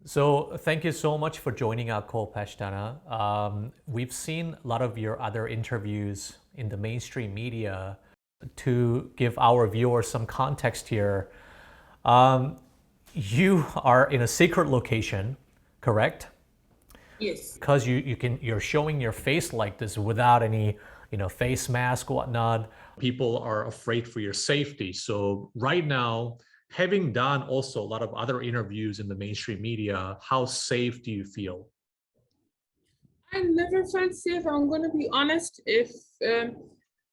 So thank you so much for joining our call, Pashtana. We've seen a lot of your other interviews in the mainstream media. To give our viewers some context here, um, you are in a secret location, correct? Yes. Because you're showing your face like this without any face mask, whatnot. People are afraid for your safety. So right now, having done also a lot of other interviews in the mainstream media, how safe do you feel? I never felt safe. I'm going to be honest. If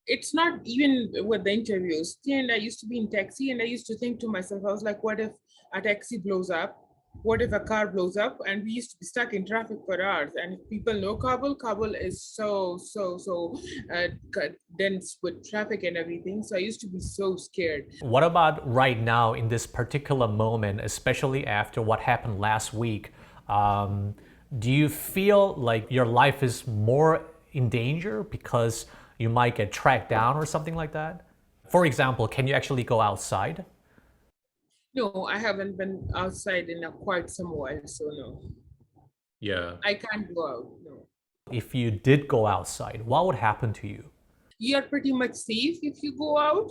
it's not even with the interviews, and I used to be in taxi, and I used to think to myself, I was like, what if a taxi blows up? What if a car blows up? And we used to be stuck in traffic for hours. And if people know Kabul is so dense with traffic and everything. So I used to be so scared. What about right now in this particular moment, especially after what happened last week? Um, do you feel like your life is more in danger because you might get tracked down or something like that? For example, can you actually go outside? No, I haven't been outside in a quite some while. So no, Yeah. I can't go out. No. If you did go outside, what would happen to you? You are pretty much safe if you go out,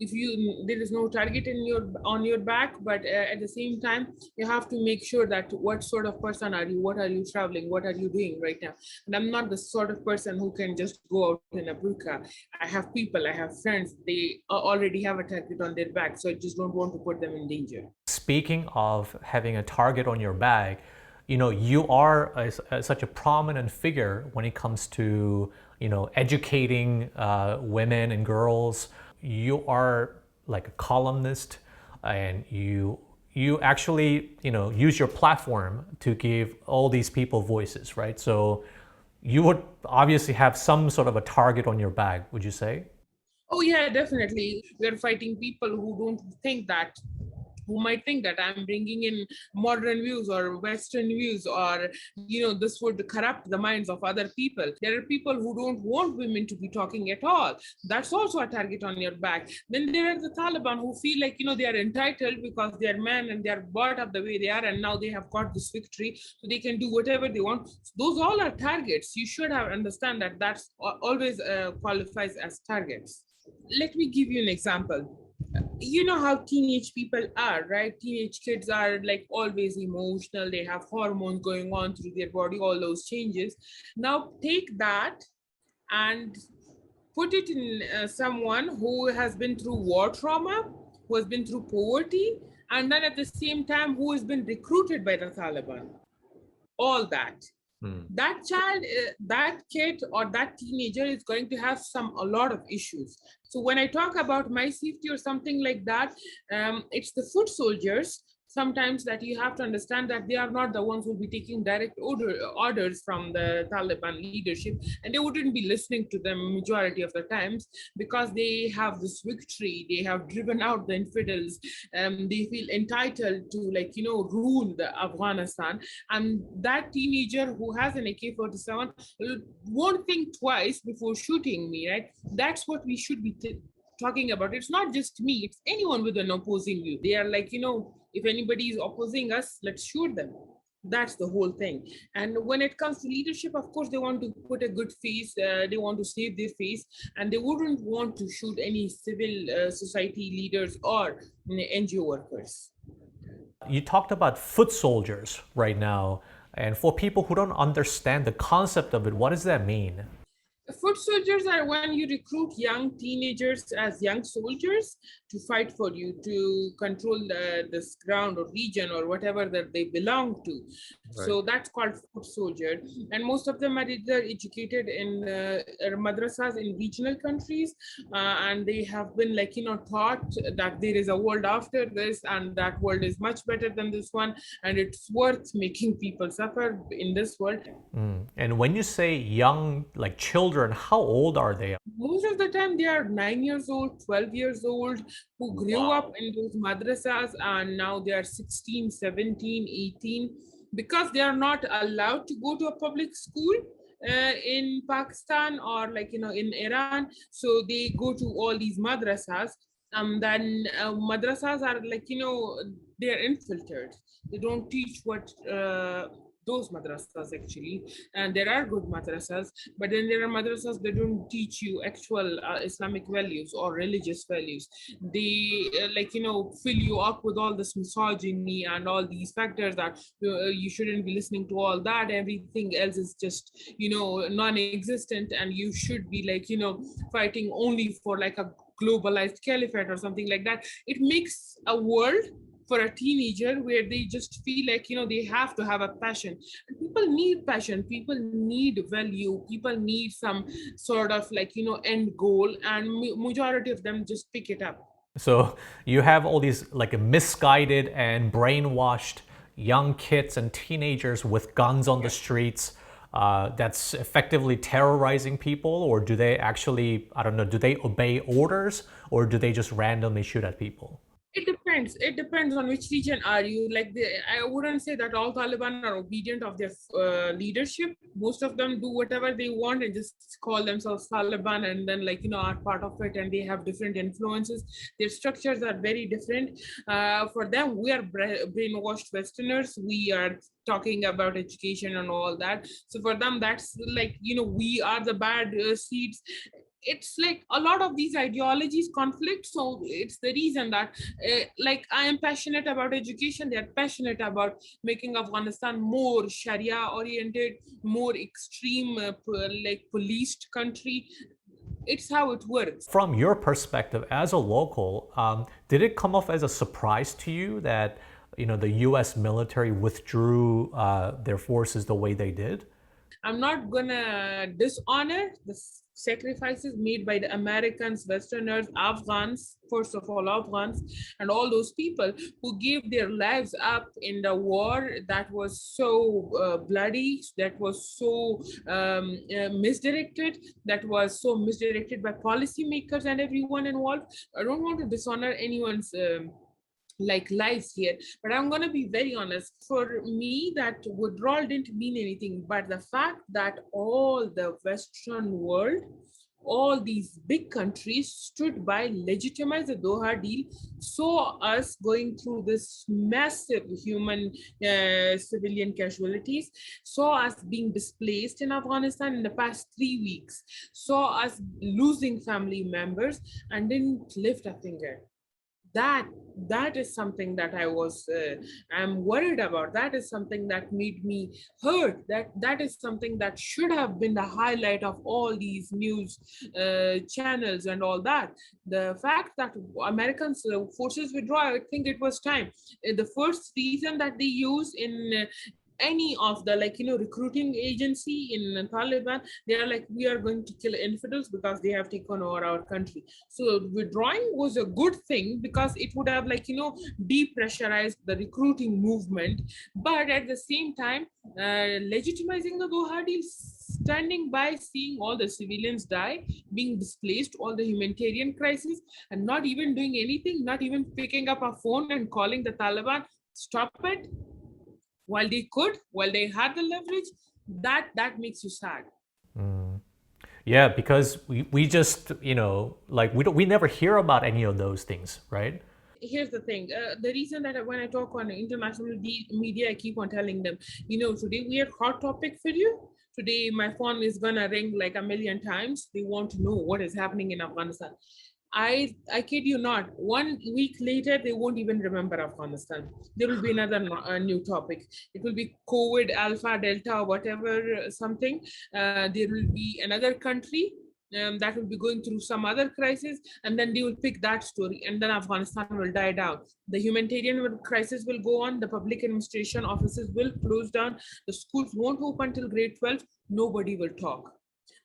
if you there is no target in your on your back, but at the same time you have to make sure that what sort of person are you, what are you traveling, what are you doing right now. And I'm not the sort of person who can just go out in a burqa. I have people, I have friends, they already have a target on their back, so I just don't want to put them in danger. Speaking of having a target on your back, you are such a prominent figure when it comes to, educating women and girls. You are like a columnist, and you actually, use your platform to give all these people voices, right? So you would obviously have some sort of a target on your back, would you say? Oh yeah, definitely. We're fighting people who don't think that, who might think that I'm bringing in modern views or Western views, or this would corrupt the minds of other people. There are people who don't want women to be talking at all. That's also a target on your back. Then there are the Taliban who feel like they are entitled because they are men and they are brought up the way they are, and now they have got this victory, so they can do whatever they want. Those all are targets. You should have understand that that's always qualifies as targets. Let me give you an example. You know how teenage people are, right? Teenage kids are like always emotional, they have hormones going on through their body, all those changes. Now take that and put it in someone who has been through war trauma, who has been through poverty, and then at the same time who has been recruited by the Taliban. All that, Hmm. that child, that kid or that teenager is going to have a lot of issues. So when I talk about my safety or something like that, it's the foot soldiers sometimes that you have to understand that they are not the ones who will be taking direct orders from the Taliban leadership, and they wouldn't be listening to them majority of the times, because they have this victory, they have driven out the infidels. They feel entitled to, like, rule the Afghanistan. And that teenager who has an AK-47 won't think twice before shooting me, right? That's what we should be talking about. It's not just me, it's anyone with an opposing view. They are like, if anybody is opposing us, let's shoot them. That's the whole thing. And when it comes to leadership, of course, they want to put a good face, they want to save their face, and they wouldn't want to shoot any civil society leaders or NGO workers. You talked about foot soldiers right now. And for people who don't understand the concept of it, what does that mean? Foot soldiers are when you recruit young teenagers as young soldiers to fight for you, to control this ground or region or whatever that they belong to. Right. So that's called foot soldier. And most of them are either educated in madrasas in regional countries, and they have been, like, taught that there is a world after this, and that world is much better than this one, and it's worth making people suffer in this world. And when you say young, like children, how old are they? Most of the time they are 9 years old, 12 years old, who grew up Wow. in those madrasas, and now they are 16, 17, 18, because they are not allowed to go to a public school in Pakistan, or, like, in Iran. So they go to all these madrasas. Then madrasas are, like, they are infiltrated. They don't teach what those madrasas actually, and there are good madrasas, but then there are madrasas that don't teach you actual Islamic values or religious values. They fill you up with all this misogyny and all these factors that you shouldn't be listening to all that. Everything else is just non-existent, and you should be fighting only for like a globalized caliphate or something like that. It makes a world for a teenager where they just feel like they have to have a passion. And people need passion, people need value, people need some sort of end goal, and majority of them just pick it up. So you have all these like misguided and brainwashed young kids and teenagers with guns on the Yeah. streets that's effectively terrorizing people, or do they actually, I don't know, do they obey orders or do they just randomly shoot at people? It depends. It depends on which region are you. I wouldn't say that all Taliban are obedient of their leadership. Most of them do whatever they want and just call themselves Taliban, and then are part of it, and they have different influences. Their structures are very different. For them, we are brainwashed Westerners. We are talking about education and all that. So for them, that's we are the bad seeds. It's like a lot of these ideologies conflict, so it's the reason that I am passionate about education, they're passionate about making Afghanistan more Sharia oriented, more extreme policed country. It's how it works. From your perspective as a local, did it come off as a surprise to you that the U.S. military withdrew their forces the way they did? I'm not gonna dishonor the sacrifices made by the Americans, Westerners, Afghans, first of all, Afghans, and all those people who gave their lives up in the war that was so bloody, that was so misdirected, that was so misdirected by policymakers and everyone involved. I don't want to dishonor anyone's. Lives here, but I'm going to be very honest. For me, that withdrawal didn't mean anything, but the fact that all the Western world, all these big countries stood by, legitimized the Doha deal, saw us going through this massive human civilian casualties, saw us being displaced in Afghanistan in the past 3 weeks, saw us losing family members, and didn't lift a finger. That is something that I'm worried about. That is something that made me hurt. That is something that should have been the highlight of all these news channels and all that. The fact that Americans forces withdraw, I think it was time. The first reason that they use in any of the recruiting agency in Taliban, they are like, we are going to kill infidels because they have taken over our country. So withdrawing was a good thing because it would have depressurized the recruiting movement, but at the same time legitimizing the Doha deal, standing by, seeing all the civilians die, being displaced, all the humanitarian crisis, and not even doing anything, not even picking up a phone and calling the Taliban, stop it, while they could, while they had the leverage. That makes you sad. Yeah, because we just, like we never hear about any of those things, right? Here's the thing, the reason that when I talk on international media, I keep on telling them, today we are hot topic for you. Today my phone is gonna ring like a million times. They want to know what is happening in Afghanistan. I kid you not. 1 week later, they won't even remember Afghanistan. There will be another new topic. It will be COVID, Alpha, Delta, or whatever something. There will be another country that will be going through some other crisis, and then they will pick that story, and then Afghanistan will die down. The humanitarian crisis will go on. The public administration offices will close down. The schools won't open till grade 12. Nobody will talk.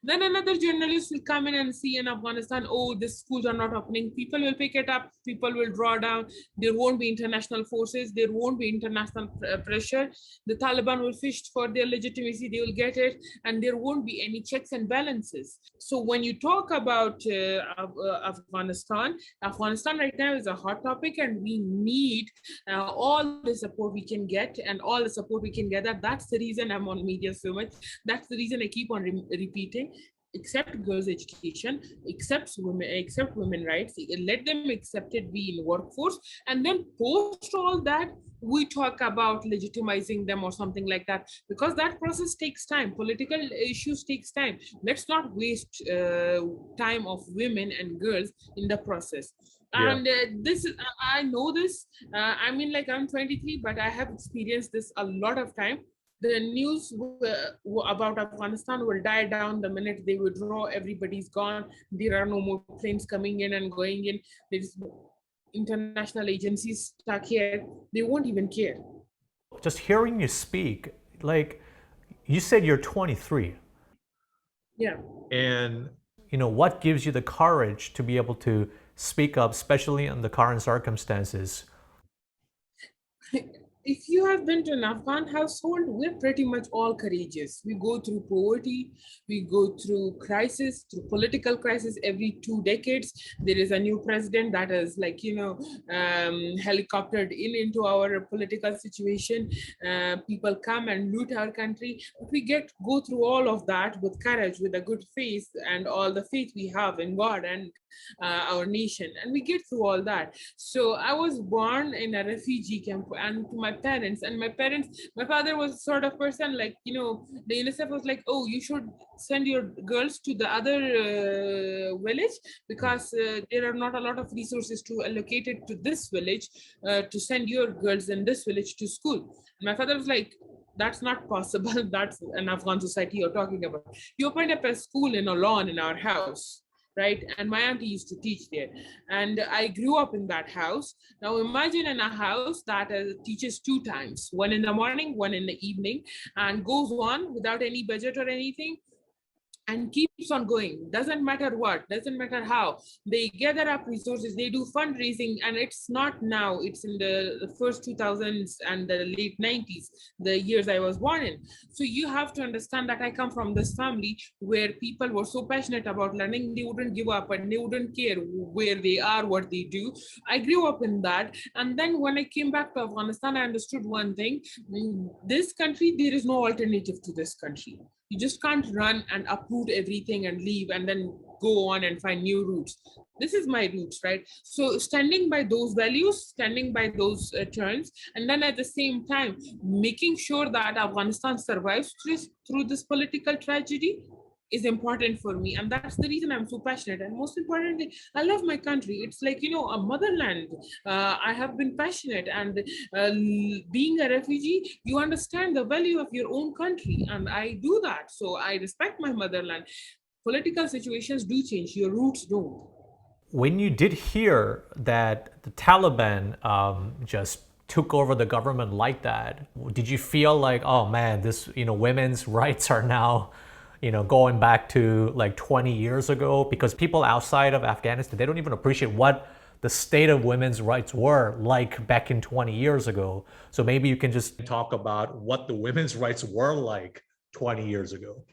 Then another journalist will come in and see in Afghanistan, oh, these schools are not opening. People will pick it up. People will draw down. There won't be international forces. There won't be international pressure. The Taliban will fish for their legitimacy. They will get it. And there won't be any checks and balances. So when you talk about Afghanistan, Afghanistan right now is a hot topic, and we need all the support we can get and all the support we can gather. That's the reason I'm on media so much. That's the reason I keep on repeating. accept girls' education, accept women rights, let them accept it, be in workforce, and then post all that, we talk about legitimizing them or something like that, because that process takes time. Political issues takes time. Let's not waste time of women and girls in the process. Yeah. And this I know this. I mean, like, I'm 23, but I have experienced this a lot of time. The news about Afghanistan will die down the minute they withdraw. Everybody's gone. There are no more planes coming in and going in. There's international agencies stuck here. They won't even care. Just hearing you speak, like you said you're 23. Yeah. And what gives you the courage to be able to speak up, especially in the current circumstances? If you have been to an Afghan household, we're pretty much all courageous. We go through poverty, we go through crisis, through political crisis every 2 decades. There is a new president that is, like, helicoptered into our political situation. People come and loot our country. But we go through all of that with courage, with a good faith, and all the faith we have in God and our nation, and we get through all that. So I was born in a refugee camp, and to my father was sort of person, like, the UNICEF was like, oh, you should send your girls to the other village, because there are not a lot of resources to allocate it to this village, to send your girls in this village to school. And my father was like, that's not possible. That's an Afghan society you're talking about. You opened up a school in a lawn in our house, right? And my auntie used to teach there. And I grew up in that house. Now imagine in a house that teaches 2 times, one in the morning, one in the evening, and goes on without any budget or anything, and keeps on going. Doesn't matter what, doesn't matter how. They gather up resources, they do fundraising, and it's not now, it's in the first 2000s and the late 90s, the years I was born in. So you have to understand that I come from this family where people were so passionate about learning, they wouldn't give up and they wouldn't care where they are, what they do. I grew up in that. And then when I came back to Afghanistan, I understood one thing. This country, there is no alternative to this country. You just can't run and uproot everything and leave and then go on and find new routes. This is my roots, right? So standing by those values, standing by those terms, and then at the same time, making sure that Afghanistan survives through this political tragedy is important for me. And that's the reason I'm so passionate. And most importantly, I love my country. It's like, a motherland. I have been passionate. And being a refugee, you understand the value of your own country. And I do that. So I respect my motherland. Political situations do change, your roots don't. When you did hear that the Taliban just took over the government like that, did you feel like, oh man, this, women's rights are now, going back to like 20 years ago? Because people outside of Afghanistan, they don't even appreciate what the state of women's rights were like back in 20 years ago. So maybe you can just talk about what the women's rights were like 20 years ago.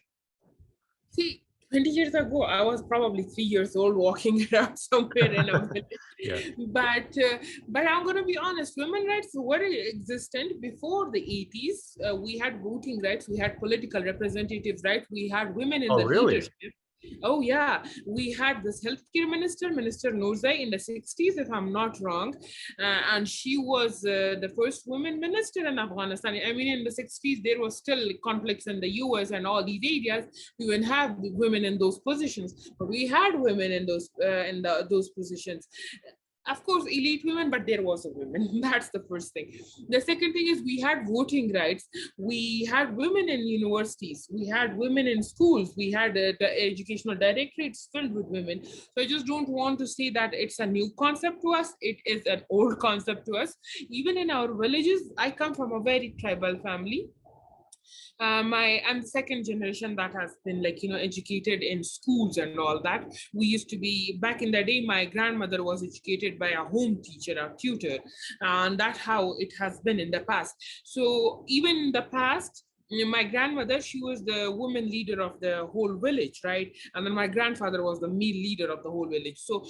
See, 20 years ago, I was probably 3 years old walking around somewhere in a village. Yeah. But I'm going to be honest, women's rights were existent before the 80s. We had voting rights, we had political representative rights, we had women in the leadership. Oh yeah, we had this healthcare minister, Minister Norzai, in the 60s, if I'm not wrong, and she was the first woman minister in Afghanistan. I mean, in the 60s, there was still conflicts in the US and all these areas. We didn't have women in those positions, but we had women in those positions. Of course, elite women, but there was a woman. That's the first thing. The second thing is we had voting rights. We had women in universities. We had women in schools. We had the educational directorates filled with women. So I just don't want to say that it's a new concept to us. It is an old concept to us. Even in our villages, I come from a very tribal family. I'm the second generation that has been, like, educated in schools and all that. We used to be, back in the day, my grandmother was educated by a home teacher, a tutor, and that's how it has been in the past. So even in the past, my grandmother, she was the woman leader of the whole village, right? And then my grandfather was the male leader of the whole village. So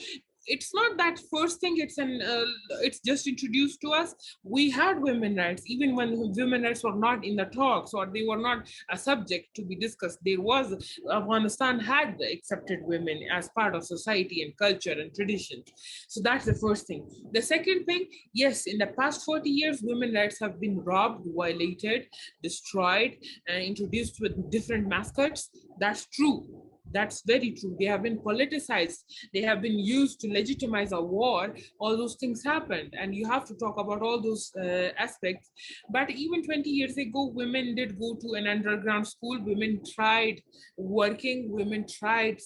it's not that first thing, it's just introduced to us. We had women rights even when women rights were not in the talks, or they were not a subject to be discussed. There was, Afghanistan had accepted women as part of society and culture and tradition. So that's the first thing. The second thing, yes, in the past 40 years women rights have been robbed, violated, destroyed, and introduced with different mascots. That's true. That's very true. They have been politicized. They have been used to legitimize a war. All those things happened. And you have to talk about all those aspects. But even 20 years ago, women did go to an underground school. Women tried working. Women tried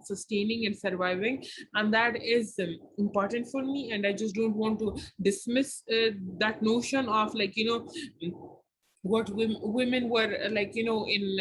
sustaining and surviving. And that is important for me. And I just don't want to dismiss that notion of, like, what women were, like, in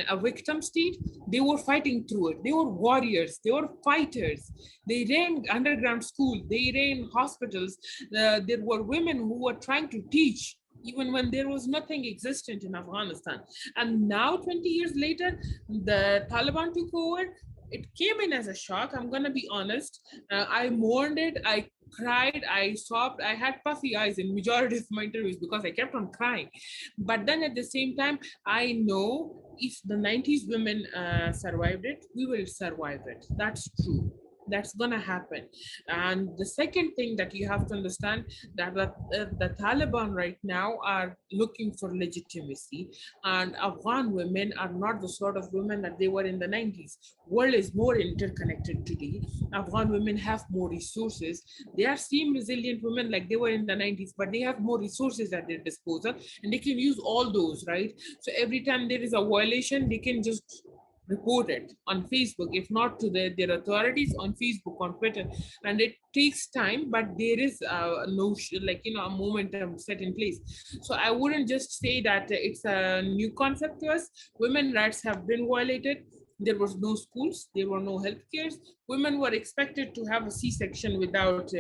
a victim state. They were fighting through it. They were warriors, they were fighters. They ran underground school, they ran hospitals. There were women who were trying to teach even when there was nothing existent in Afghanistan. And now 20 years later, the Taliban took over. It came in as a shock, I'm gonna be honest. I mourned it, I cried, I sobbed, I had puffy eyes in majority of my interviews because I kept on crying. But then at the same time, I know if the 90s women survived it, we will survive it. That's true. That's gonna happen. And the second thing that you have to understand, that the Taliban right now are looking for legitimacy, and Afghan women are not the sort of women that they were in the 90s. World is more interconnected today. Afghan women have more resources. They are same resilient women like they were in the 90s, but they have more resources at their disposal, and they can use all those, right? So every time there is a violation, they can just report it on Facebook, if not to their authorities, on Facebook, on Twitter. And it takes time, but there is no, like, a momentum set in place. So I wouldn't just say that it's a new concept to us. Women rights have been violated. There was no schools, there were no health cares. Women were expected to have a C-section without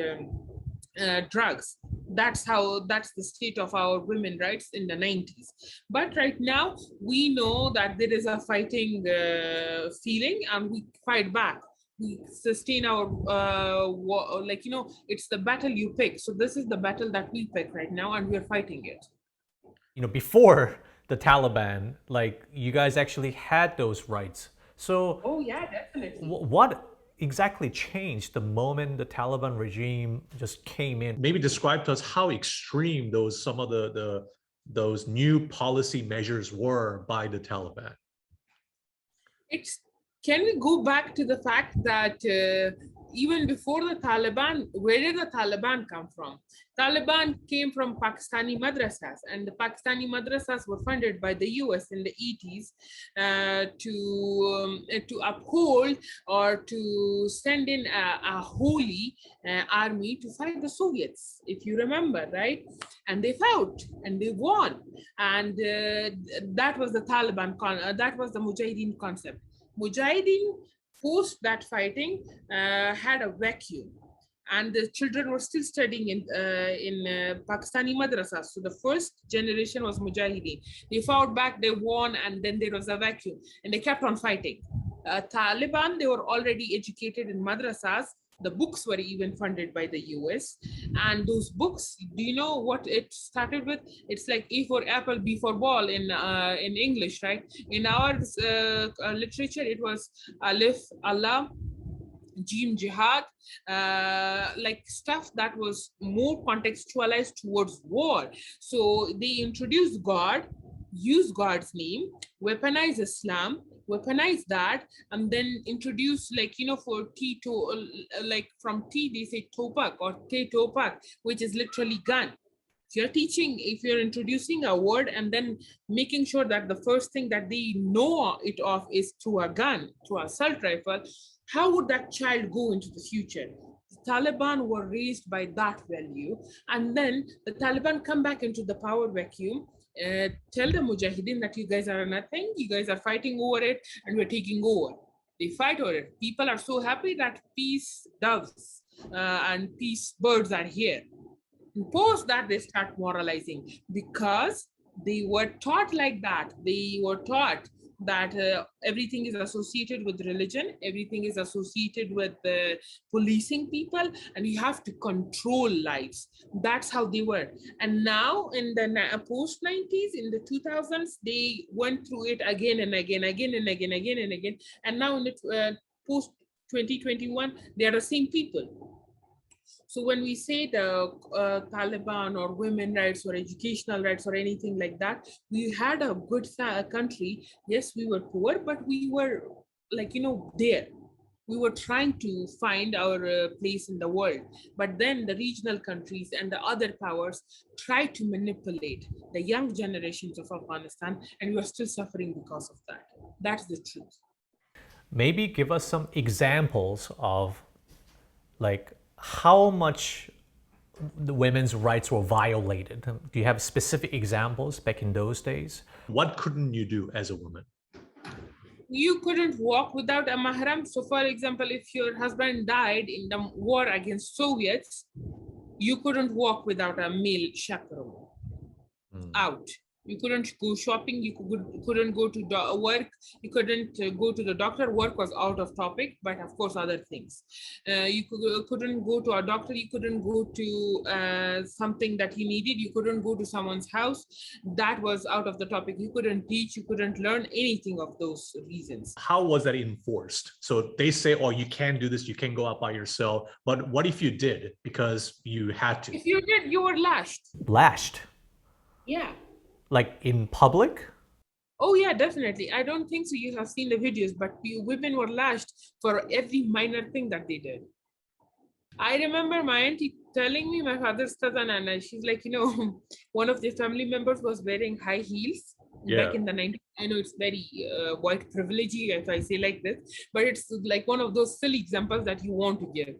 drugs. That's the state of our women rights in the 90s. But right now we know that there is a fighting feeling, and we fight back. We sustain our like, it's the battle you pick. So this is the battle that we pick right now, and we're fighting it. Before the Taliban, like, you guys actually had those rights. So Oh yeah, definitely. what exactly changed the moment the Taliban regime just came in? Maybe describe to us how extreme some of those new policy measures were by the Taliban. It's Can we go back to the fact that even before the Taliban, where did the Taliban come from? Taliban came from Pakistani madrasas, and the Pakistani madrasas were funded by the US in the 80s to uphold or to send in a holy army to fight the Soviets, if you remember, right? And they fought and they won, and that was the that was the Mujahideen concept. Mujahideen, post that fighting, had a vacuum, and the children were still studying in Pakistani madrasas. So the first generation was Mujahideen. They fought back, they won, and then there was a vacuum, and they kept on fighting. Taliban, they were already educated in madrasas. The books were even funded by the US. And those books, do you know what it started with? It's like A for apple, B for ball in English, right? In our literature, it was Alif, Allah, Jim, Jihad, like stuff that was more contextualized towards war. So they introduced God, use God's name, weaponize Islam, weaponize that, and then introduce, like, for T to, like, from T they say topak or te topak, which is literally gun. If you're introducing a word and then making sure that the first thing that they know it of is through a gun, through an assault rifle, how would that child go into the future? The Taliban were raised by that value, and then the Taliban come back into the power vacuum. Tell the Mujahideen that you guys are nothing, you guys are fighting over it, and we're taking over. They fight over it. People are so happy that peace doves and peace birds are here. Post that, they start moralizing because they were taught like that. They were taught that everything is associated with religion, everything is associated with policing people, and you have to control lives. That's how they were. And now in the post 90s, in the 2000s, they went through it again and again, again and again, again and again. And now in the post 2021, they are the same people. So when we say the Taliban or women rights or educational rights or anything like that, we had a good country. Yes, we were poor, but we were like, there. We were trying to find our place in the world. But then the regional countries and the other powers tried to manipulate the young generations of Afghanistan, and we are still suffering because of that. That's the truth. Maybe give us some examples of like how much the women's rights were violated. Do you have specific examples back in those days? What couldn't you do as a woman? You couldn't walk without a mahram. So, for example, if your husband died in the war against Soviets, you couldn't walk without a male chaperone out. You couldn't go shopping. You couldn't go to work. You couldn't go to the doctor. Work was out of topic, but of course, other things. You couldn't go to a doctor. You couldn't go to something that you needed. You couldn't go to someone's house. That was out of the topic. You couldn't teach. You couldn't learn anything of those reasons. How was that enforced? So they say, oh, you can't do this. You can't go out by yourself. But what if you did because you had to? If you did, you were lashed. Lashed? Yeah. Like in public? Oh yeah, definitely. I don't think so. You have seen the videos, but women were lashed for every minor thing that they did. I remember my auntie telling me, my father's cousin, and she's like, one of their family members was wearing high heels back in the 90s. I know it's very white privilege if I say like this, but it's like one of those silly examples that you want to give.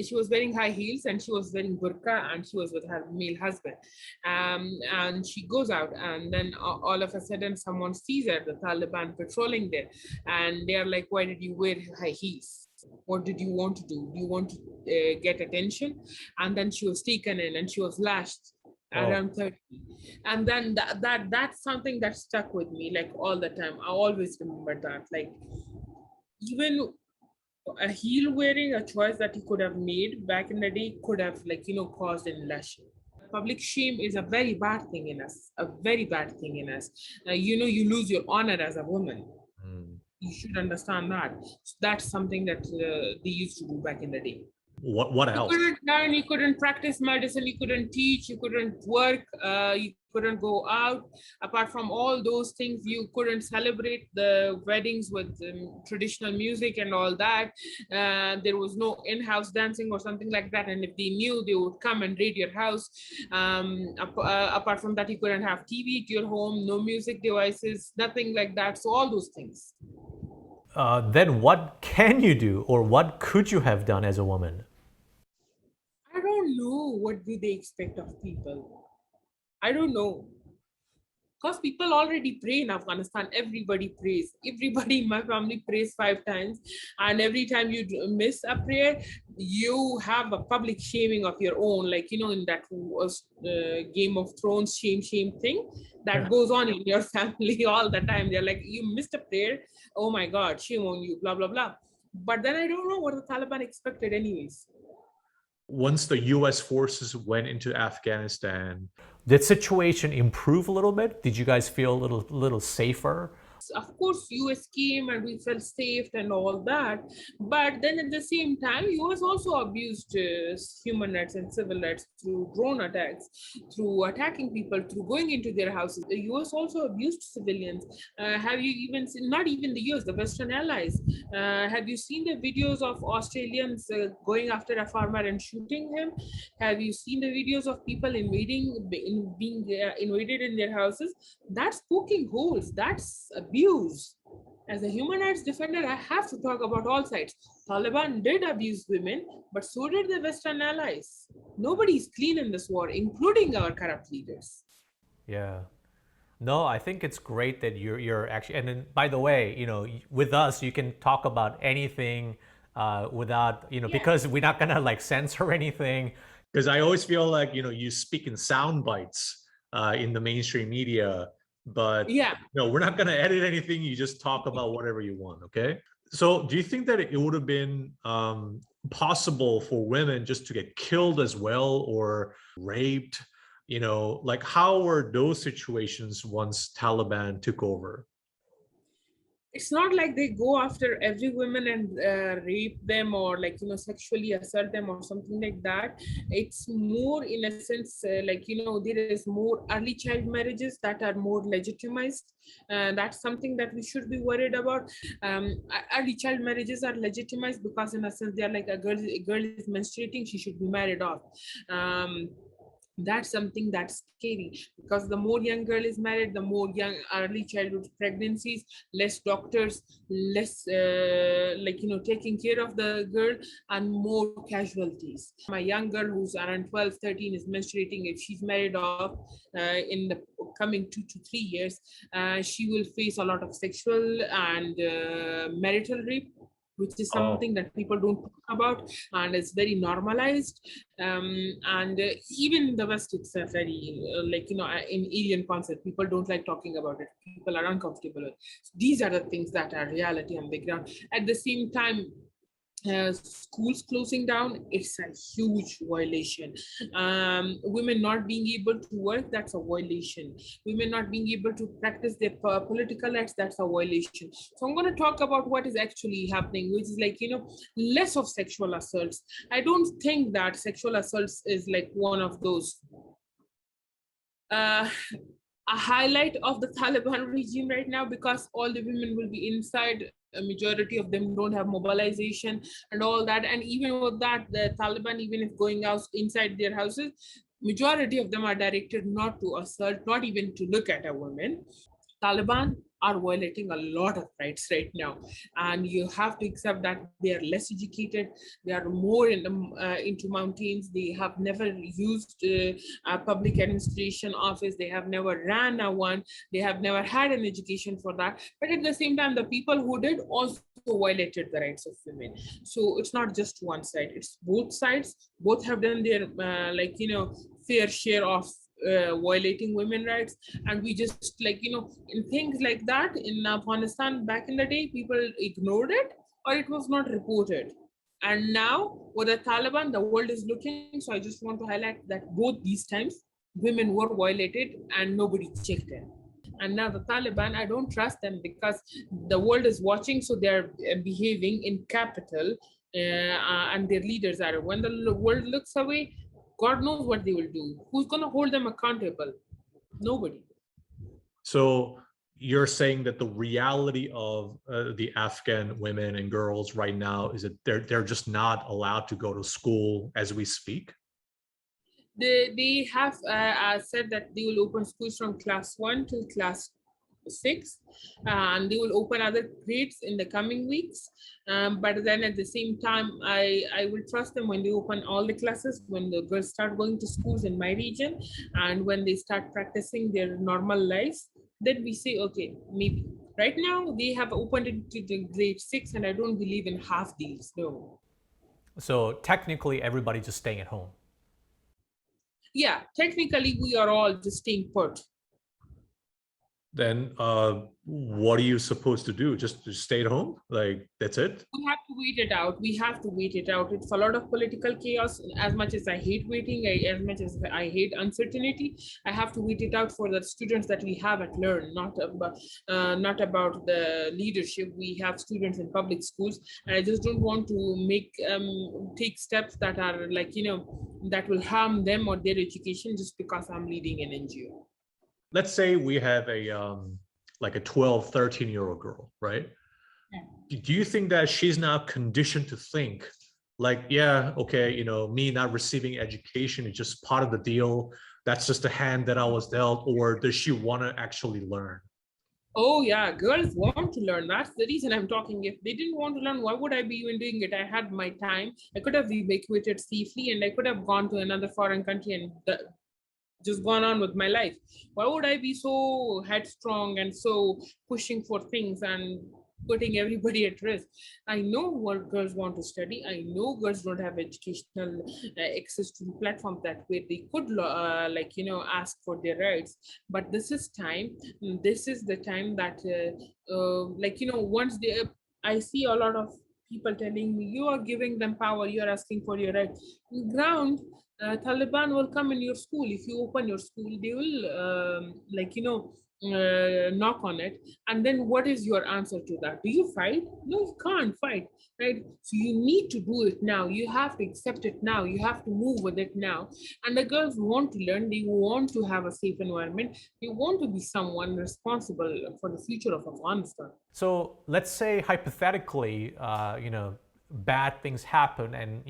She was wearing high heels and she was wearing burqa and she was with her male husband. And she goes out and then all of a sudden someone sees her, the Taliban patrolling there, and they're like, why did you wear high heels? What did you want to do? Do you want to get attention? And then she was taken in and she was lashed around 30. And then that's something that stuck with me like all the time. I always remember that. Like even a heel wearing, a choice that you could have made back in the day could have caused an lashing. Public shame is a very bad thing in us, a very bad thing in us. You lose your honor as a woman. You should understand that. So that's something that they used to do back in the day. What else? You couldn't learn, you couldn't practice medicine, you couldn't teach, you couldn't work, you couldn't go out. Apart from all those things, you couldn't celebrate the weddings with traditional music and all that. There was no in-house dancing or something like that. And if they knew, they would come and raid your house. Apart from that, you couldn't have TV at your home, no music devices, nothing like that. So all those things. Then what can you do or what could you have done as a woman? I don't know what do they expect of people. I don't know. Because people already pray in Afghanistan. Everybody prays. Everybody in my family prays 5 times. And every time you miss a prayer, you have a public shaming of your own. Like, in that Game of Thrones shame thing that goes on in your family all the time. They're like, you missed a prayer. Oh my God, shame on you, blah, blah, blah. But then I don't know what the Taliban expected anyways. Once the US forces went into Afghanistan, did situation improve a little bit? Did you guys feel a little safer? Of course, US came and we felt safe and all that. But then at the same time, US also abused human rights and civil rights through drone attacks, through attacking people, through going into their houses. The US also abused civilians. Have you even seen, not even the US, the Western allies, have you seen the videos of Australians going after a farmer and shooting him? Have you seen the videos of people being invaded in their houses? That's poking holes. That's abuse. As a human rights defender, I have to talk about all sides. Taliban did abuse women, but so did the Western allies. Nobody's clean in this war, including our corrupt leaders. Yeah. No, I think it's great that you're actually, and then by the way, with us, you can talk about anything without, because we're not gonna like censor anything. Because I always feel like, you speak in sound bites in the mainstream media. but Yeah. no, we're not going to edit anything. You just talk about whatever you want. Okay. So do you think that it would have been possible for women just to get killed as well or raped? Like how were those situations once Taliban took over? It's not like they go after every woman and rape them or like sexually assault them or something like that. It's more in a sense like there is more early child marriages that are more legitimized. That's something that we should be worried about. Early child marriages are legitimized because in a sense they are like a girl is menstruating, she should be married off. That's something that's scary because the more young girl is married, the more young early childhood pregnancies, less doctors, less taking care of the girl, and more casualties. My young girl who's around 12, 13 is menstruating. If she's married off in the coming 2 to 3 years, she will face a lot of sexual and marital rape, which is Oh, something that people don't talk about, and it's very normalized. And even in the West, it's a very in alien concept. People don't like talking about it. People are uncomfortable with. These are the things that are reality on the ground. At the same time, schools closing down, it's a huge violation. Women not being able to work, that's a violation. Women not being able to practice their political acts, that's a violation. So I'm going to talk about what is actually happening, which is less of sexual assaults. I don't think that sexual assaults is like one of those uh, a highlight of the Taliban regime right now, because all the women will be inside. A majority of them don't have mobilization and all that. And even with that, the Taliban, even if going out inside their houses, majority of them are directed not to assault, not even to look at a woman. Taliban are violating a lot of rights right now, and you have to accept that they are less educated. They are more into mountains. They have never used a public administration office. They have never ran a one. They have never had an education for that. But at the same time, the people who did also violated the rights of women. So it's not just one side; it's both sides. Both have done their fair share of violating women rights. And we just in things like that in Afghanistan back in the day, people ignored it or it was not reported. And now with the Taliban, the world is looking. So I just want to highlight that both these times women were violated and nobody checked it. And now the Taliban, I don't trust them because the world is watching, so they're behaving in capital, and their leaders are. When the world looks away, God knows what they will do. Who's going to hold them accountable? Nobody. so you're saying that the reality of the Afghan women and girls right now is that they're just not allowed to go to school as we speak? They have said that they will open schools from class 1 till class 6, and they will open other grades in the coming weeks. But then at the same time, I will trust them when they open all the classes, when the girls start going to schools in my region, and when they start practicing their normal lives. Then we say, okay, maybe. Right now, they have opened it to the grade 6, and I don't believe in half deals. No. So technically, everybody just staying at home. Yeah, technically, we are all just staying put. Then what are you supposed to do? Just to stay at home? Like, that's it? We have to wait it out. We have to wait it out. It's a lot of political chaos. As much as I hate waiting, as much as I hate uncertainty, I have to wait it out for the students that we have at Learn, not about the leadership. We have students in public schools, and I just don't want to take steps that are that will harm them or their education just because I'm leading an NGO. Let's say we have a like a 12, 13-year-old girl, right? Yeah. Do you think that she's now conditioned to think like, yeah, okay, me not receiving education is just part of the deal. That's just the hand that I was dealt, or does she want to actually learn? Oh yeah, girls want to learn. That's the reason I'm talking. If they didn't want to learn, why would I be even doing it? I had my time. I could have evacuated safely, and I could have gone to another foreign country and just gone on with my life. Why would I be so headstrong and so pushing for things? And putting everybody at risk. I know what girls want to study. I know girls don't have educational access to platforms that way they could ask for their rights. But this is time. This is the time that once they I see a lot of people telling me, you are giving them power, you are asking for your rights. Ground, Taliban will come in your school. If you open your school, they will knock on it. And then what is your answer to that? Do you fight? No, you can't fight, right? So you need to do it now. You have to accept it now. You have to move with it now. And the girls want to learn. They want to have a safe environment. They want to be someone responsible for the future of Afghanistan. So let's say hypothetically, bad things happen, and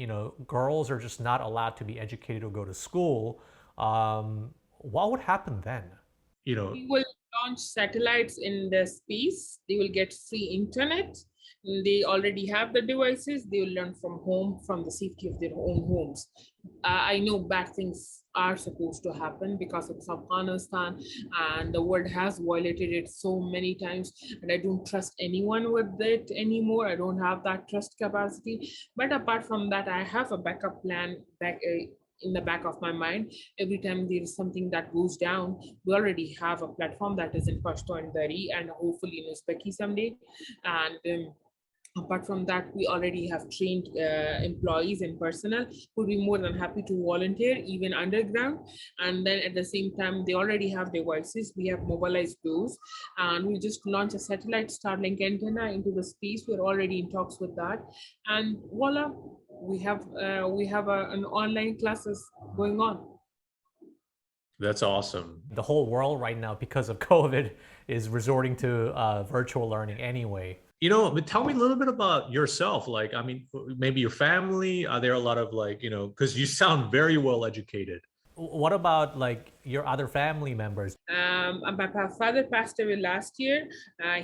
girls are just not allowed to be educated or go to school. What would happen then? We will launch satellites in the space. They will get free internet. They already have the devices. They will learn from home, from the safety of their own homes. I know bad things are supposed to happen because it's Afghanistan and the world has violated it so many times, and I don't trust anyone with it anymore. I don't have that trust capacity. But apart from that, I have a backup plan in the back of my mind. Every time there is something that goes down, we already have a platform that is in Pashto and Dari and hopefully in Uzbeki someday. And apart from that, we already have trained employees and personnel who would be more than happy to volunteer, even underground. And then at the same time, they already have devices. We have mobilized those. And we just launched a satellite Starlink antenna into the space. We're already in talks with that. And voila, we have an online classes going on. That's awesome. The whole world right now, because of COVID, is resorting to virtual learning anyway. But tell me a little bit about yourself. Like, I mean, maybe your family. Are there a lot of because you sound very well educated. What about like your other family members? My father passed away last year.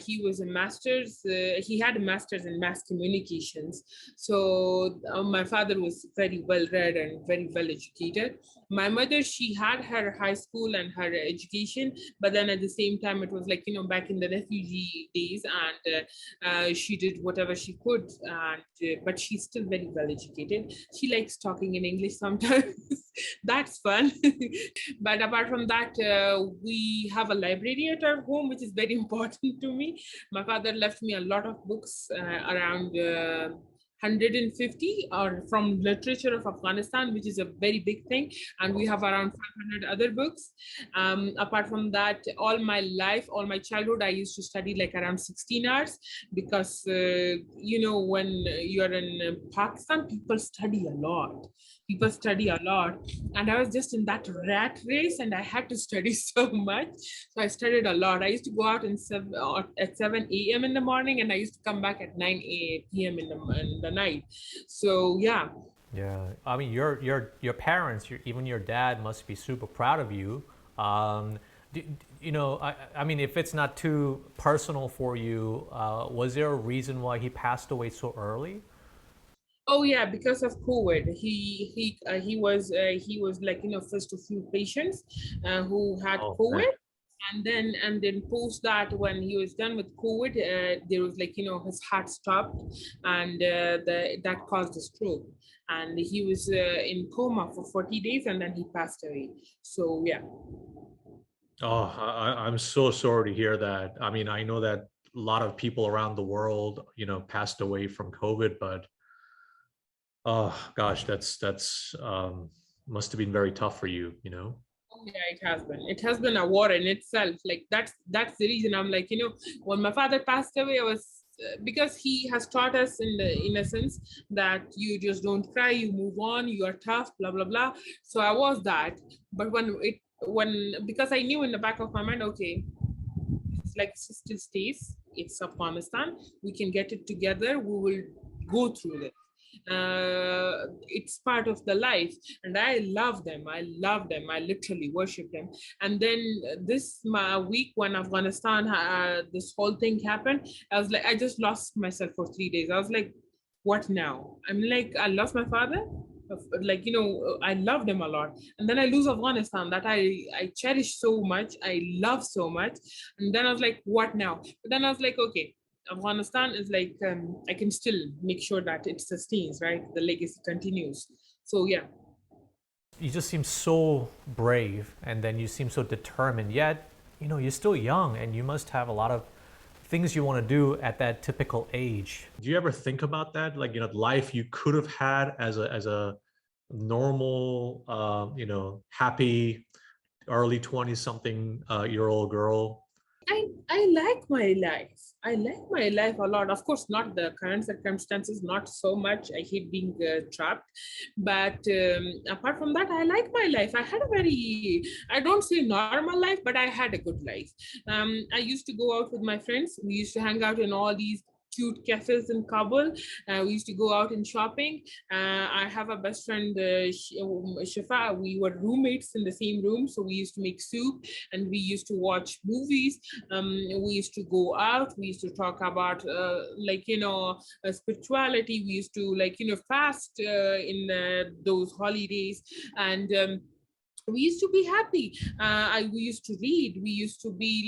He was a master's. He had a master's in mass communications. So my father was very well read and very well educated. My mother, she had her high school and her education, but then at the same time, it was back in the refugee days, and she did whatever she could. And but she's still very well educated. She likes talking in English sometimes. That's fun. But apart from that, we have a library at our home, which is very important to me. My father left me a lot of books, around 150 or from literature of Afghanistan, which is a very big thing. And we have around 500 other books. Apart from that, all my life, all my childhood, I used to study like around 16 hours because, when you're in Pakistan, people study a lot. People study a lot. And I was just in that rat race and I had to study so much. So I studied a lot. I used to go out at 7 a.m. in the morning and I used to come back at 9 p.m. in the night. So yeah. Yeah, I mean, your parents, even your dad, must be super proud of you. I mean, if it's not too personal for you, was there a reason why he passed away so early? Oh yeah, because of COVID, he was first a few patients who had Oh, COVID, man. and then post that when he was done with COVID, there was his heart stopped, and that caused a stroke, and he was in coma for 40 days, and then he passed away. So yeah. Oh, I'm so sorry to hear that. I mean, I know that a lot of people around the world, passed away from COVID, but oh gosh, that's must have been very tough for you. Oh, yeah, it has been. It has been a war in itself. Like that's the reason I'm like, when my father passed away, I was because he has taught us in a sense that you just don't cry, you move on, you are tough, blah blah blah. So I was that, but when because I knew in the back of my mind, okay, it's like still stays. It's Afghanistan. We can get it together. We will go through it. It's part of the life, and I love them. I literally worship them. And then this week when Afghanistan this whole thing happened, I was like, I just lost myself for 3 days. I was like, what now? I'm like, I lost my father. I love them a lot, and then I lose Afghanistan that I cherish so much, I love so much. And then I was like, what now? But then I was like, okay, Afghanistan is like, I can still make sure that it sustains, right? The legacy continues. So yeah. You just seem so brave, and then you seem so determined, yet you're still young and you must have a lot of things you want to do at that typical age. Do you ever think about that? Like, life you could have had as a normal, happy early 20 something year old girl? I like my life. I like my life a lot. Of course, not the current circumstances, not so much. I hate being trapped. But apart from that, I like my life. I had a very, I don't say normal life, but I had a good life. I used to go out with my friends. We used to hang out in all these cute cafes in Kabul. We used to go out in shopping. I have a best friend, Shifa. We were roommates in the same room, so we used to make soup and we used to watch movies. We used to go out. We used to talk about spirituality. We used to fast in those holidays, and we used to be happy. We used to read. We used to be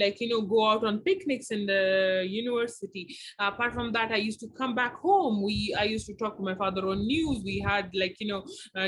go out on picnics in the university. Apart from that, I used to come back home. I used to talk to my father on news. We had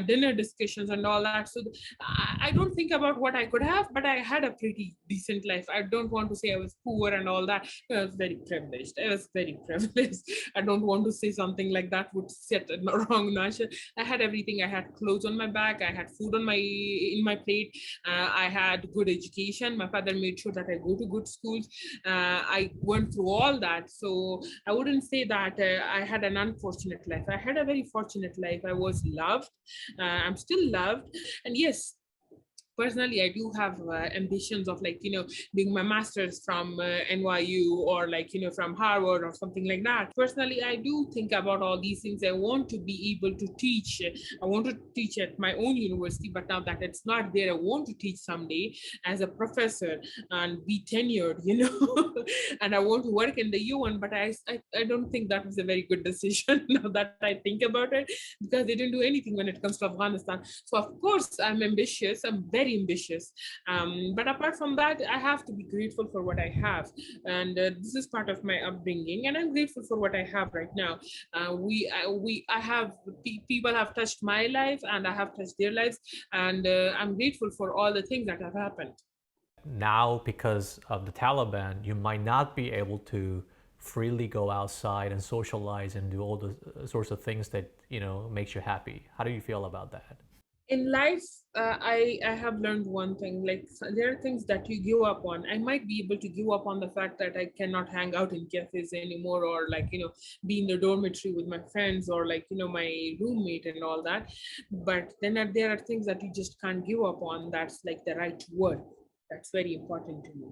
dinner discussions and all that. So I don't think about what I could have, but I had a pretty decent life. I don't want to say I was poor and all that. I was very privileged. I was very privileged. I don't want to say something like that would set a wrong notion. I had everything. I had clothes on my back. I had food on in my plate. I had good education. My father made sure that I go to good schools. I went through all that. So I wouldn't say that I had an unfortunate life. I had a very fortunate life. I was loved. I'm still loved. And yes, personally, I do have ambitions of doing my master's from NYU or from Harvard or something like that. Personally, I do think about all these things. I want to be able to teach. I want to teach at my own university, but now that it's not there, I want to teach someday as a professor and be tenured, and I want to work in the UN, but I don't think that was a very good decision now that I think about it, because they didn't do anything when it comes to Afghanistan. So of course, I'm ambitious. I'm very ambitious. But apart from that, I have to be grateful for what I have. And this is part of my upbringing. And I'm grateful for what I have right now. People have touched my life and I have touched their lives. And I'm grateful for all the things that have happened. Now, because of the Taliban, you might not be able to freely go outside and socialize and do all the sorts of things that makes you happy. How do you feel about that? In life, I have learned one thing. There are things that you give up on. I might be able to give up on the fact that I cannot hang out in cafes anymore, or be in the dormitory with my friends, or my roommate and all that. But then there are things that you just can't give up on. That's like the right to work. That's very important to me.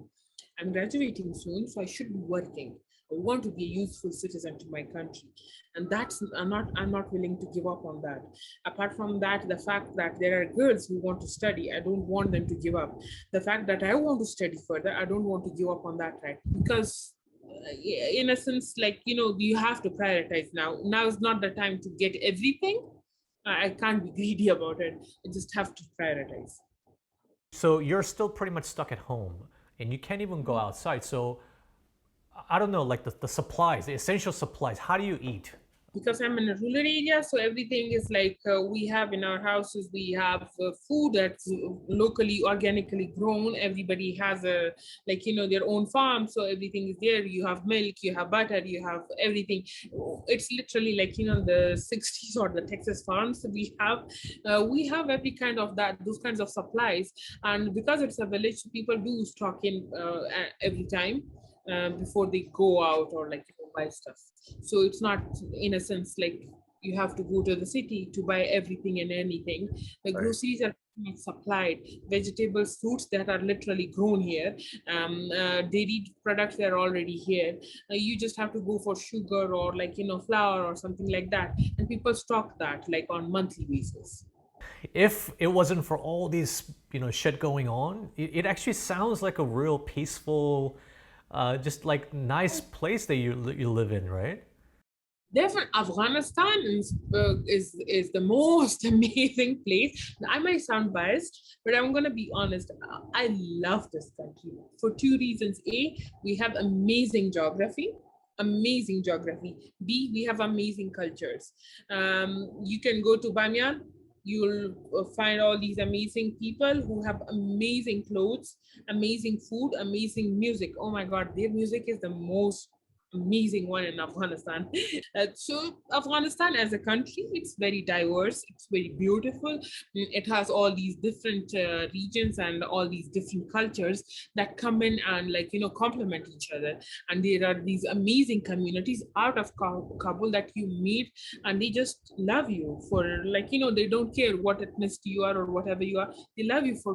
I'm graduating soon, so I should be working. I want to be a useful citizen to my country, and I'm not willing to give up on that. Apart from that, the fact that there are girls who want to study, I don't want them to give up. The fact that I want to study further, I don't want to give up on that, right? Because in a sense, you have to prioritize now. Now is not the time to get everything. I can't be greedy about it. I just have to prioritize. So you're still pretty much stuck at home and you can't even go outside. So I don't know, like the supplies, the essential supplies, how do you eat? Because I'm in a rural area, so everything is we have in our houses, we have food that's locally, organically grown. Everybody has their own farm, so everything is there. You have milk, you have butter, you have everything. It's literally the 60s or the Texas farms that we have. We have every kind of those kinds of supplies. And because it's a village, people do stock in every time. Before they go out or buy stuff. So it's not, in a sense, you have to go to the city to buy everything and anything. The groceries are supplied. Vegetables, fruits that are literally grown here. Dairy products that are already here. You just have to go for sugar or flour or something like that. And people stock that on monthly basis. If it wasn't for all these shit going on, it actually sounds like a real peaceful, just nice place that you live in, right? Definitely, Afghanistan is the most amazing place. I might sound biased, but I'm gonna be honest. I love this country for two reasons. A, we have amazing geography. amazing geography. B, we have amazing cultures. You can go to Bamyan, you'll find all these amazing people who have amazing clothes, amazing food, amazing music. Oh my God, their music is the most amazing one in Afghanistan. So Afghanistan as a country, it's very diverse, it's very beautiful. It has all these different regions and all these different cultures that come in and complement each other. And there are these amazing communities out of Kabul that you meet, and they just love you for they don't care what ethnicity you are or whatever you are. They love you for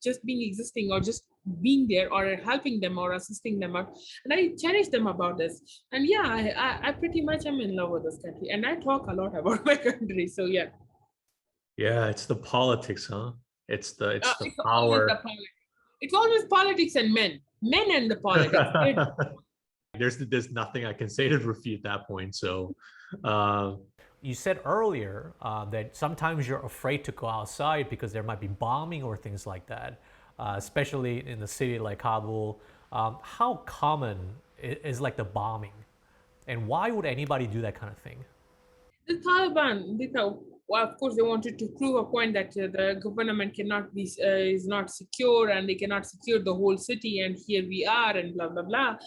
just being existing or just being there or helping them or assisting them out. And I cherish them about this. And yeah, I pretty much am in love with this country. And I talk a lot about my country. So yeah. Yeah, it's the politics, huh? It's the It's always power. the politics. It's always politics and men and the politics. There's nothing I can say to refute that point. So You said earlier that sometimes you're afraid to go outside because there might be bombing or things like that, especially in the city like Kabul. How common is like the bombing, and why would anybody do that kind of thing? The Taliban, well, of course, they wanted to prove a point that the government cannot be is not secure and they cannot secure the whole city. And here we are, and blah blah blah.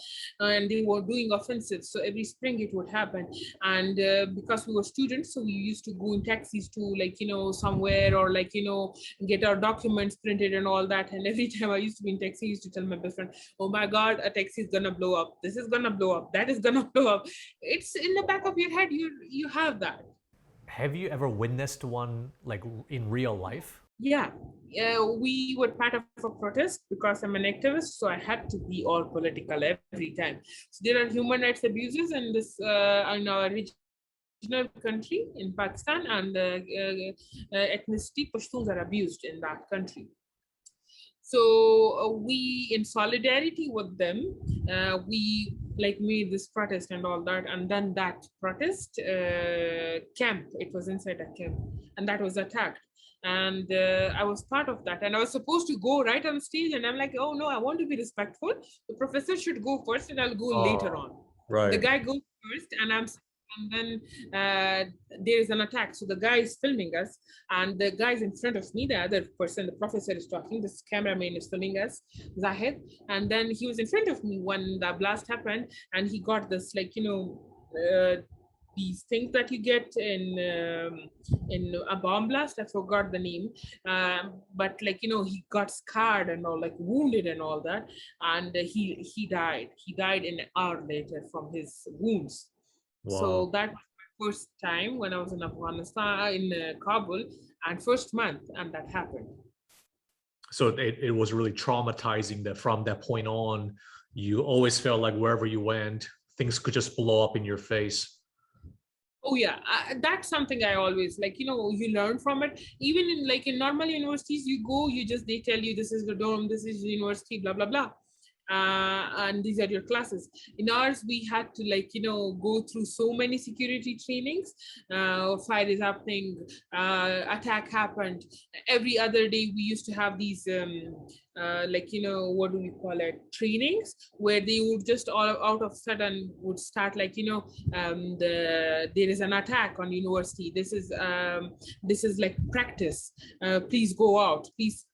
And they were doing offensives. So every spring it would happen. And because we were students, so we used to go in taxis to somewhere or get our documents printed and all that. And every time I used to be in taxi, I used to tell my best friend, "Oh my God, a taxi is gonna blow up. This is gonna blow up. That is gonna blow up." It's in the back of your head. You have that. Have you ever witnessed one like in real life? Yeah, we were part of a protest because I'm an activist, so I had to be all political every time. So there are human rights abuses in this in our regional country in Pakistan, and ethnicity Pashtuns are abused in that country. So we, in solidarity with them, we made this protest and all that. And then that protest camp, it was inside a camp, and that was attacked. And I was part of that, and I was supposed to go right on stage, and I'm like, oh no, I want to be respectful. The professor should go first, and I'll go later on. right. The guy goes first, and then there is an attack. So the guy is filming us, and the guy is in front of me. The other person, the professor, is talking. This cameraman is filming us, Zahid. And then he was in front of me when the blast happened, and he got this these things that you get in a bomb blast. I forgot the name, but he got scarred and all, wounded and all that, and he died. He died an hour later from his wounds. Wow. So that was my first time when I was in Afghanistan, in Kabul, and first month, and that happened. So it was really traumatizing that from that point on, you always felt like wherever you went, things could just blow up in your face. Oh yeah, that's something I always you learn from it. Even in normal universities, you go, they tell you this is the dorm, this is the university, blah blah blah. And these are your classes. In ours, we had to go through so many security trainings. Fire is happening, attack happened. Every other day we used to have these what do we call it, trainings, where they would just all out of sudden would start there is an attack on university. This is practice. Please go out, please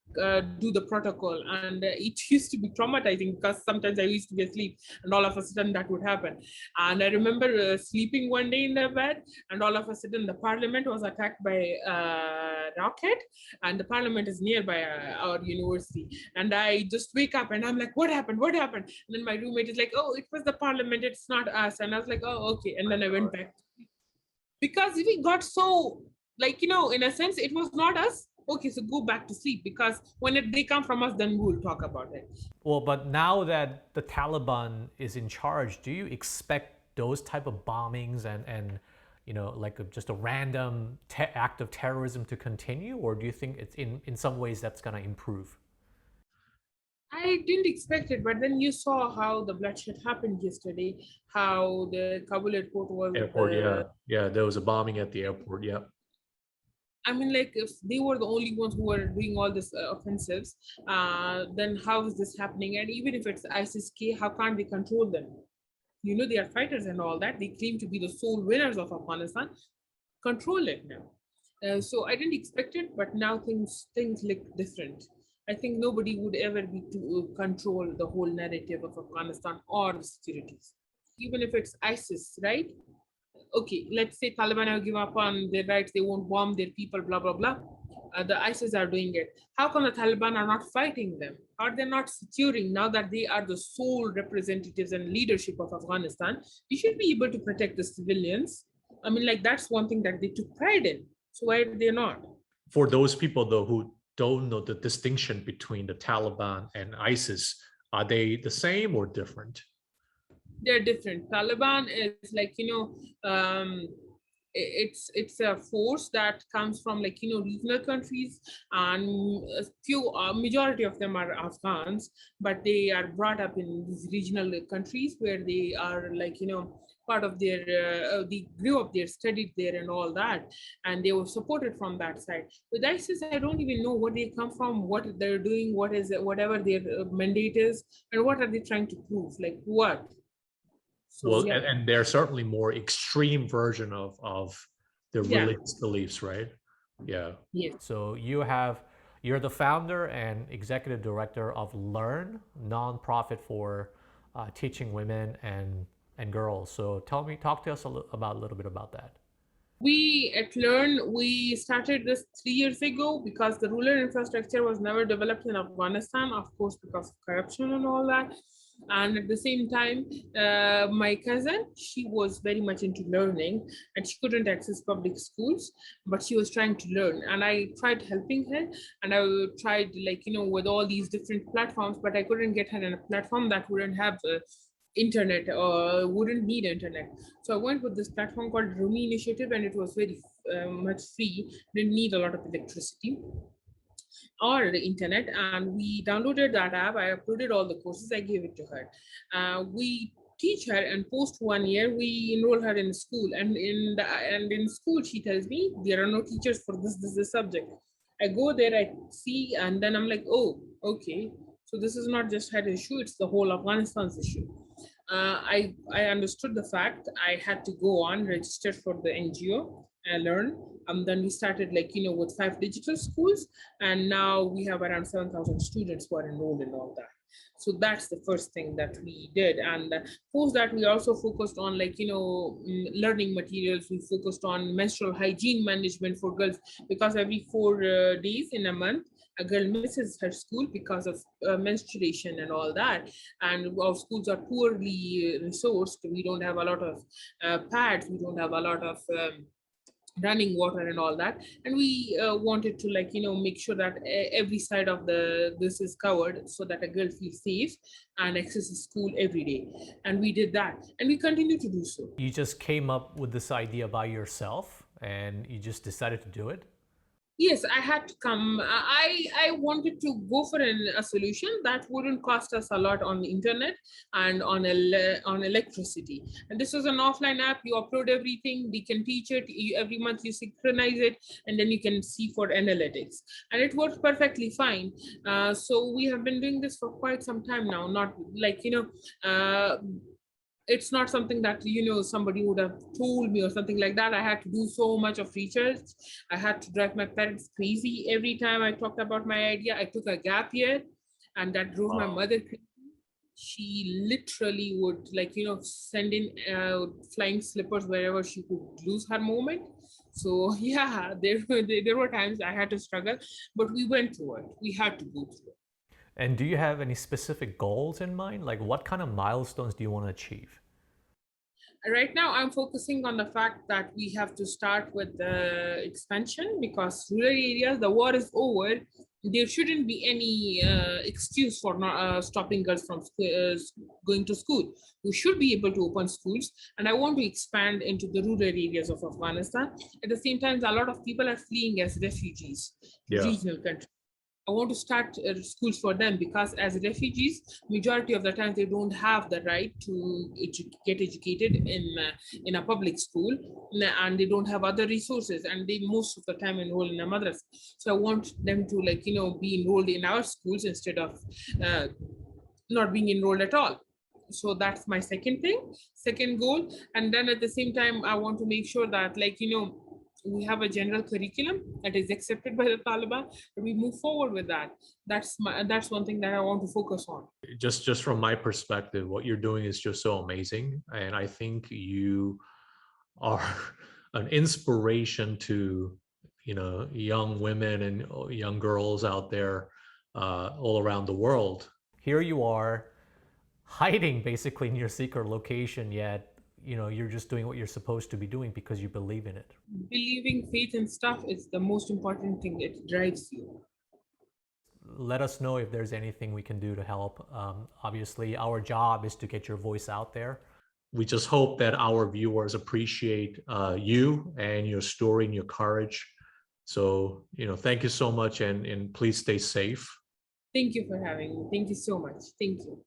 do the protocol. And it used to be traumatizing because sometimes I used to be asleep and all of a sudden that would happen. And I remember sleeping one day in the bed, and all of a sudden the parliament was attacked by a rocket, and the parliament is nearby our university. And I just wake up and I'm like, what happened, and then my roommate is like, oh, it was the parliament, it's not us. And I was like, oh, okay. And then I went back, because we got so in a sense it was not us. Okay, so go back to sleep, because when they come from us, then we'll talk about it. Well, but now that the Taliban is in charge, do you expect those type of bombings and just a random act of terrorism to continue, or do you think it's in some ways that's going to improve? I didn't expect it, but then you saw how the bloodshed happened yesterday, how the Kabul airport was. Airport, yeah, there was a bombing at the airport. Yeah. I mean, if they were the only ones who were doing all this offensives, then how is this happening? And even if it's ISIS-K, how can't we control them? they are fighters and all that. They claim to be the sole winners of Afghanistan, control it now. So I didn't expect it, but now things look different. I think nobody would ever be to control the whole narrative of Afghanistan or the securities, even if it's ISIS, right? Okay, let's say Taliban have given up on their rights, they won't bomb their people, blah, blah, blah. The ISIS are doing it. How come the Taliban are not fighting them? Are they not securing now that they are the sole representatives and leadership of Afghanistan? You should be able to protect the civilians. I mean, like, that's one thing that they took pride in. So why are they not? For those people, though, who don't know the distinction between the Taliban and ISIS, are they the same or different? They're different. Taliban is like, it's a force that comes from like, regional countries, and a few majority of them are Afghans, but they are brought up in these regional countries where they are like, part of their they grew up there, studied there and all that, and they were supported from that side. With ISIS, I don't even know what they come from, what they're doing, what is it, whatever their mandate is, and what are they trying to prove, like what. So, Well, yeah. and they're certainly more extreme version of their religious beliefs, right? Yeah. Yes. So you're the founder and executive director of Learn, nonprofit for teaching women and girls. So talk to us a little bit about that. We at Learn, we started this 3 years ago because the rural infrastructure was never developed in Afghanistan, of course, because of corruption and all that. And at the same time, my cousin, she was very much into learning, and she couldn't access public schools, but she was trying to learn. And I tried helping her, and I tried like, with all these different platforms, but I couldn't get her in a platform that wouldn't have internet or wouldn't need internet. So I went with this platform called Rumi Initiative, and it was very much free, didn't need a lot of electricity or the internet, and we downloaded that app. I uploaded all the courses, I gave it to her. We teach her, and post 1 year we enroll her in school, and in school she tells me there are no teachers for this subject. I go there, I see, and then I'm like, oh, okay, so this is not just her issue, it's the whole Afghanistan's issue. I understood the fact. I had to go on, register for the NGO and Learn. Then we started like, with 5 digital schools, and now we have around 7,000 students who are enrolled in all that. So that's the first thing that we did. And post that, we also focused on like, learning materials. We focused on menstrual hygiene management for girls, because every 4 days in a month, a girl misses her school because of menstruation and all that. And our schools are poorly resourced. We don't have a lot of pads. We don't have a lot of running water and all that. And we wanted to like, make sure that every side of this is covered, so that a girl feels safe and accesses school every day. And we did that, and we continue to do so. You just came up with this idea by yourself and you just decided to do it? Yes, I had to come. I wanted to go for a solution that wouldn't cost us a lot on the internet and on electricity. And this was an offline app. You upload everything. We can teach it. Every month you synchronize it, and then you can see for analytics. And it works perfectly fine. So we have been doing this for quite some time now. Not like, it's not something that somebody would have told me or something like that. I had to do so much of research. I had to drive my parents crazy every time I talked about my idea. I took a gap year, and that drove my mother crazy. She literally would like send in flying slippers wherever she could lose her moment. So yeah, there were times I had to struggle, but we went through it. We had to go through it. And do you have any specific goals in mind? Like what kind of milestones do you want to achieve? Right now, I'm focusing on the fact that we have to start with the expansion, because rural areas, the war is over. There shouldn't be any excuse for not stopping girls from going to school. We should be able to open schools, and I want to expand into the rural areas of Afghanistan. At the same time, a lot of people are fleeing as refugees, regional countries. I want to start schools for them, because as refugees, majority of the time they don't have the right to get educated in a public school, and they don't have other resources, and they most of the time enroll in a madrasa. So I want them to be enrolled in our schools instead of not being enrolled at all. So that's my second goal. And then at the same time, I want to make sure that, like, we have a general curriculum that is accepted by the Taliban, and we move forward with that. That's one thing that I want to focus on. Just from my perspective, what you're doing is just so amazing, and I think you are an inspiration to young women and young girls out there all around the world. Here you are hiding basically in your secret location, yet you're just doing what you're supposed to be doing because you believe in it. Believing, faith and stuff is the most important thing. It drives you. Let us know if there's anything we can do to help. Obviously, our job is to get your voice out there. We just hope that our viewers appreciate you and your story and your courage. So, thank you so much, and please stay safe. Thank you for having me. Thank you so much. Thank you.